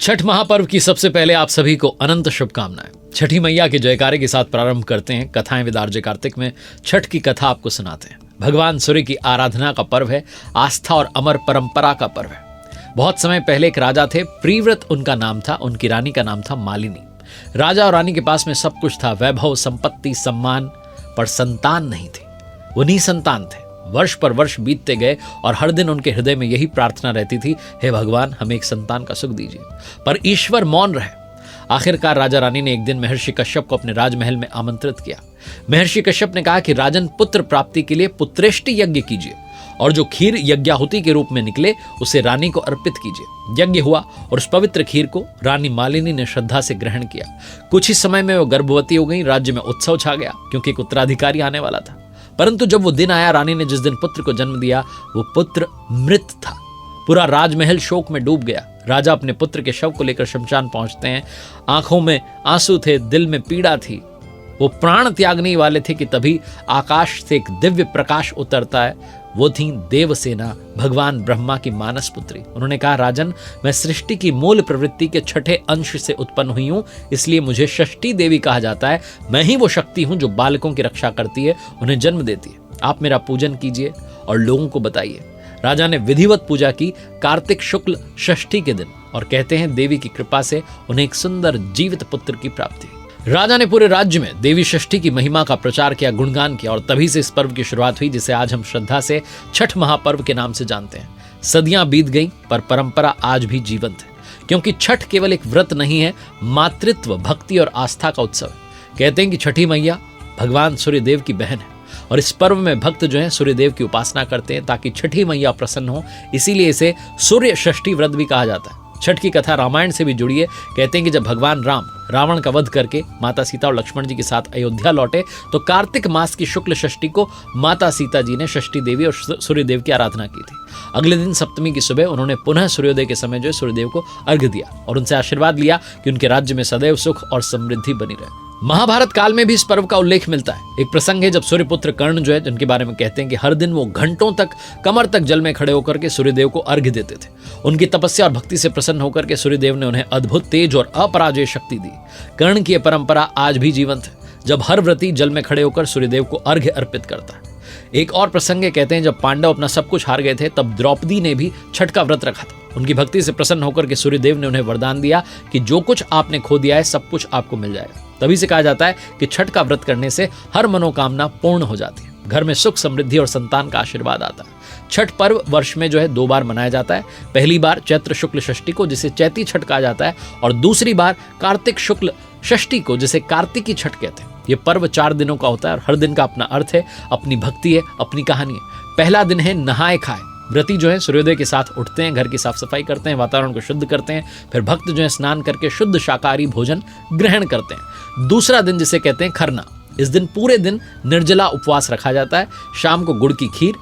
छठ महापर्व की सबसे पहले आप सभी को अनंत शुभकामनाएं। छठी मैया के जयकारे के साथ प्रारंभ करते हैं कथाएं विद आरजे कार्तिक में। छठ की कथा आपको सुनाते हैं। भगवान सूर्य की आराधना का पर्व है, आस्था और अमर परंपरा का पर्व है। बहुत समय पहले एक राजा थे, प्रिव्रत उनका नाम था, उनकी रानी का नाम था मालिनी। राजा और रानी के पास में सब कुछ था, वैभव, संपत्ति, सम्मान, पर संतान नहीं थी। वो निसंतान थे। वर्ष पर वर्ष बीतते गए और हर दिन उनके हृदय में यही प्रार्थना रहती थी, हे भगवान हमें एक संतान का सुख दीजिए। पर ईश्वर मौन रहे। आखिरकार राजा रानी ने एक दिन महर्षि कश्यप को अपने राजमहल में आमंत्रित किया। महर्षि कश्यप ने कहा कि राजन, पुत्र प्राप्ति के लिए पुत्रेष्टि यज्ञ कीजिए और जो खीर यज्ञाहुति के रूप में निकले उसे रानी को अर्पित कीजिए। यज्ञ हुआ और उस पवित्र खीर को रानी मालिनी ने श्रद्धा से ग्रहण किया। कुछ ही समय में वो गर्भवती हो गई। राज्य में उत्सव छा गया क्योंकि एक उत्तराधिकारी आने वाला था। परंतु जब वो दिन आया, रानी ने जिस दिन पुत्र को जन्म दिया, वो पुत्र मृत था। पूरा राजमहल शोक में डूब गया। राजा अपने पुत्र के शव को लेकर शमशान पहुंचते हैं। आंखों में आंसू थे, दिल में पीड़ा थी। वो प्राण त्यागने वाले थे कि तभी आकाश से एक दिव्य प्रकाश उतरता है। वो थी देवसेना, भगवान ब्रह्मा की मानस पुत्री। उन्होंने कहा, राजन, मैं सृष्टि की मूल प्रवृत्ति के छठे अंश से उत्पन्न हुई हूं, इसलिए मुझे षष्ठी देवी कहा जाता है। मैं ही वो शक्ति हूं जो बालकों की रक्षा करती है, उन्हें जन्म देती है। आप मेरा पूजन कीजिए और लोगों को बताइए। राजा ने विधिवत पूजा की कार्तिक शुक्ल षष्ठी के दिन, और कहते हैं देवी की कृपा से उन्हें एक सुंदर जीवित पुत्र की प्राप्ति हुई। राजा ने पूरे राज्य में देवी षष्ठी की महिमा का प्रचार किया, गुणगान किया, और तभी से इस पर्व की शुरुआत हुई जिसे आज हम श्रद्धा से छठ महापर्व के नाम से जानते हैं। सदियां बीत गईं पर परंपरा आज भी जीवंत है, क्योंकि छठ केवल एक व्रत नहीं है, मातृत्व, भक्ति और आस्था का उत्सव है। कहते हैं कि छठी मैया भगवान सूर्यदेव की बहन है और इस पर्व में भक्त जो है सूर्यदेव की उपासना करते हैं ताकि छठी मैया प्रसन्न हो। इसीलिए इसे सूर्य षष्ठी व्रत भी कहा जाता है। छठ की कथा रामायण से भी जुड़ी है। कहते हैं कि जब भगवान राम रावण का वध करके माता सीता और लक्ष्मण जी के साथ अयोध्या लौटे तो कार्तिक मास की शुक्ल षष्ठी को माता सीता जी ने षष्ठी देवी और सूर्यदेव की आराधना की थी। अगले दिन सप्तमी की सुबह उन्होंने पुनः सूर्योदय के समय जो सूर्यदेव को अर्घ्य दिया और उनसे आशीर्वाद लिया कि उनके राज्य में सदैव सुख और समृद्धि बनी रहे। महाभारत काल में भी इस पर्व का उल्लेख मिलता है। एक प्रसंग है जब सूर्यपुत्र कर्ण जो है, जिनके बारे में कहते हैं कि हर दिन वो घंटों तक कमर तक जल में खड़े होकर के सूर्यदेव को अर्घ्य देते थे। उनकी तपस्या और भक्ति से प्रसन्न होकर के सूर्यदेव ने उन्हें अद्भुत तेज और अपराजय शक्ति दी। कर्ण की यह परंपरा आज भी जीवंत है, जब हर व्रती जल में खड़े होकर सूर्यदेव को अर्घ्य अर्पित करता है। एक और प्रसंग है, कहते हैं जब पांडव अपना सब कुछ हार गए थे तब द्रौपदी ने भी छठ का व्रत रखा था। उनकी भक्ति से प्रसन्न होकर के सूर्यदेव ने उन्हें वरदान दिया कि जो कुछ आपने खो दिया है सब कुछ आपको मिल जाएगा। तभी से कहा जाता है कि छठ का व्रत करने से हर मनोकामना पूर्ण हो जाती है, घर में सुख, समृद्धि और संतान का आशीर्वाद आता है। छठ पर्व वर्ष में जो है 2 बार मनाया जाता है। पहली बार चैत्र शुक्ल षष्ठी को, जिसे चैती छठ कहा जाता है, और दूसरी बार कार्तिक शुक्ल षष्ठी को, जिसे कार्तिकी छठ कहते हैं। ये पर्व 4 दिनों का होता है और हर दिन का अपना अर्थ है, अपनी भक्ति है, अपनी कहानी है। पहला दिन है नहाए खाए। व्रती जो है सूर्योदय के साथ उठते हैं, घर की साफ सफाई करते हैं, वातावरण को शुद्ध करते हैं। फिर भक्त जो है स्नान करके शुद्ध शाकाहारी भोजन ग्रहण करते हैं। दूसरा दिन जिसे कहते हैं खरना, इस दिन पूरे दिन निर्जला उपवास रखा जाता है। शाम को गुड़ की खीर,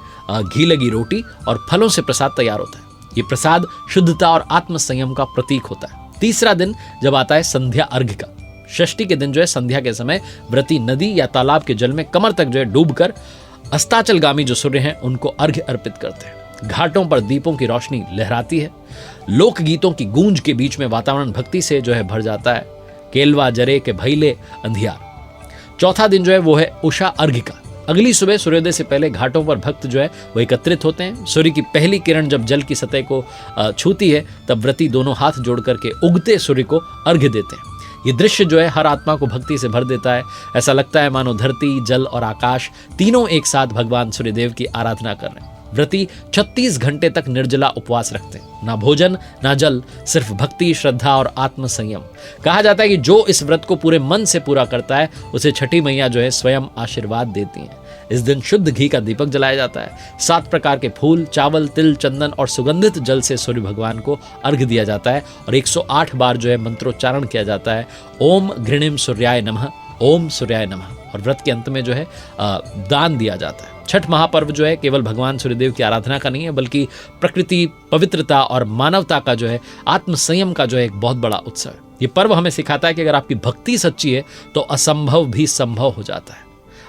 घी लगी रोटी और फलों से प्रसाद तैयार होता है। ये प्रसाद शुद्धता और आत्म संयम का प्रतीक होता है। तीसरा दिन जब आता है संध्या अर्घ्य का। षष्ठी के दिन जो है संध्या के समय व्रती नदी या तालाब के जल में कमर तक जो है डूबकर अस्ताचलगामी जो सूर्य हैं उनको अर्घ्य अर्पित करते हैं। घाटों पर दीपों की रोशनी लहराती है। लोकगीतों की गूंज के बीच में वातावरण भक्ति से जो है भर जाता है। केलवा जरे के भैले अंधियार। चौथा दिन जो है वो है उषा अर्घ्य का। अगली सुबह सूर्योदय से पहले घाटों पर भक्त जो है वो एकत्रित होते हैं। सूर्य की पहली किरण जब जल की सतह को छूती है तब व्रती दोनों हाथ जोड़ करके उगते सूर्य को अर्घ्य देते हैं। ये दृश्य जो है हर आत्मा को भक्ति से भर देता है। ऐसा लगता है मानो धरती, जल और आकाश तीनों एक साथ भगवान सूर्यदेव की आराधना कर रहे हैं। व्रती 36 घंटे तक निर्जला उपवास रखते हैं, ना भोजन ना जल, सिर्फ भक्ति, श्रद्धा और आत्म संयम। कहा जाता है कि जो इस व्रत को पूरे मन से पूरा करता है उसे छठी मैया जो है स्वयं आशीर्वाद देती हैं। इस दिन शुद्ध घी का दीपक जलाया जाता है। 7 प्रकार के फूल, चावल, तिल, चंदन और सुगंधित जल से सूर्य भगवान को अर्घ्य दिया जाता है और 108 बार जो है मंत्रोच्चारण किया जाता है। ओम घृणिम सूर्याय नमः, ओम सूर्याय नमः। और व्रत के अंत में जो है दान दिया जाता है। छठ महापर्व जो है केवल भगवान सूर्यदेव की आराधना का नहीं है, बल्कि प्रकृति, पवित्रता और मानवता का जो है आत्म संयम का जो है एक बहुत बड़ा उत्सव है। ये पर्व हमें सिखाता है कि अगर आपकी भक्ति सच्ची है तो असंभव भी संभव हो जाता है।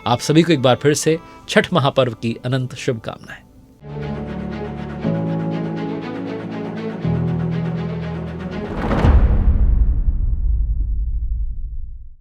आप सभी को एक बार फिर से छठ महापर्व की अनंत शुभकामनाएं।